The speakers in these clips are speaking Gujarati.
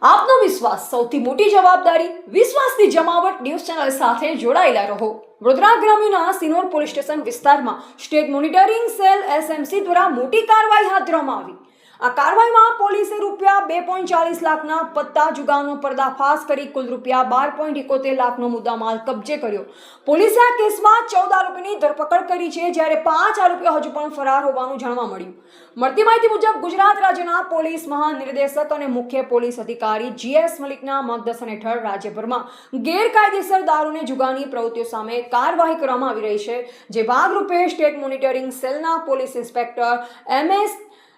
આપનો વિશ્વાસ સૌથી મોટી જવાબદારી વિશ્વાસની જમાવટ ન્યૂઝ ચેનલ સાથે જોડાયેલા રહો। વડોદરા ગ્રામ્યના સિનોર પોલીસ સ્ટેશન વિસ્તારમાં સ્ટેટ મોનિટરિંગ સેલ એસએમસી દ્વારા મોટી કાર્યવાહી હાથ ધરવામાં આવી। આ કાર્યવાહીમાં પોલીસે ₹2.40 લાખના પત્તા જુગારનો પર્દાફાશ કરી કુલ ₹12.71 લાખનો મુદ્દામાલ કબજે કર્યો। પોલીસે આ કેસમાં 14 આરોપીની ધરપકડ કરી છે, જ્યારે 5 આરોપીઓ હજુ પણ ફરાર હોવાનું જાણવા મળ્યું। મળતી માહિતી મુજબ ગુજરાત રાજ્યના પોલીસ મહાનિર્દેશક અને મુખ્ય પોલીસ અધિકારી GS મલિકના માર્ગદર્શન હેઠળ રાજ્યભરમાં ગેરકાયદેસર દારૂને જુગારની પ્રવૃત્તિઓ સામે કાર્યવાહી કરવામાં આવી રહી છે, જે ભાગરૂપે સ્ટેટ મોનિટરિંગ સેલના પોલીસ ઇન્સ્પેક્ટર MS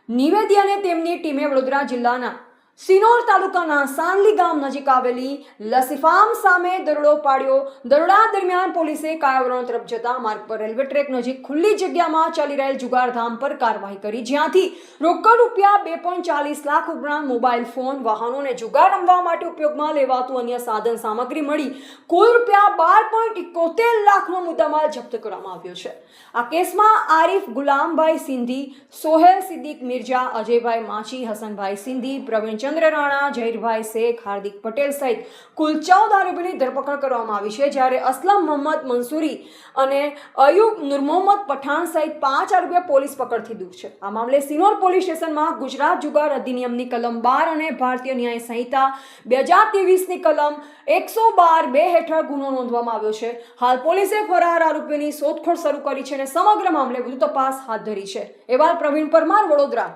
નિવેદી અને તેમની ટીમે વડોદરા જિલ્લાના સિનોર તાલુકાના સાંગલી ગામ નજીક આવેલી લસ્સી ફાર્મ સામે દરોડો પાડ્યો। દરોડા દરમિયાન પોલીસે કાયાવરણ તરફ જતા માર્ગ પર રેલવે ટ્રેક નજીક ખુલ્લી જગ્યામાં ચાલી રહેલ જુગારધામ પર કાર્યવાહી કરી, જ્યાંથી રોકડ ₹2.40 લાખ ઉપરાંત મોબાઈલ ફોન, વાહનો અને જુગાર રમવા માટે ઉપયોગમાં લેવાતું અન્ય સાધન સામગ્રી મળી કુલ ₹12.71 લાખનો મુદ્દામાલ જપ્ત કરવામાં આવ્યો છે। આ કેસમાં આરિફ ગુલામભાઈ સિંધી, સોહેલ સિદ્દીક મિર્જા, અજયભાઈ માછી, હસનભાઈ સિંધી, પ્રવીણ ચંદ્ર રાણા, જહીરભાઈ શેખ, હાર્દિક પટેલ સહિત કુલ 14 આરોપીની ધરપકડ કરવામાં આવી છે, જ્યારે અસલમ મોહમ્મદ મંસૂરી અને અયુબ નૂર મોહમ્મદ પઠાણ સહિત 5 આરોપીઓ પોલીસ પકડથી દૂર છે। આ મામલે સિનોર પોલીસ સ્ટેશનમાં ગુજરાત જુગાર અધિનિયમની કલમ 12 અને ભારતીય ન્યાય સંહિતા 2023ની કલમ 112(2) હેઠળ ગુનો નોંધવામાં આવ્યો છે। હાલ પોલીસે ફરાર આરોપીઓની શોધખોળ શરૂ કરી છે અને સમગ્ર મામલે વધુ તપાસ હાથ ધરી છે। અહેવાલ પ્રવીણ પરમાર, વડોદરા।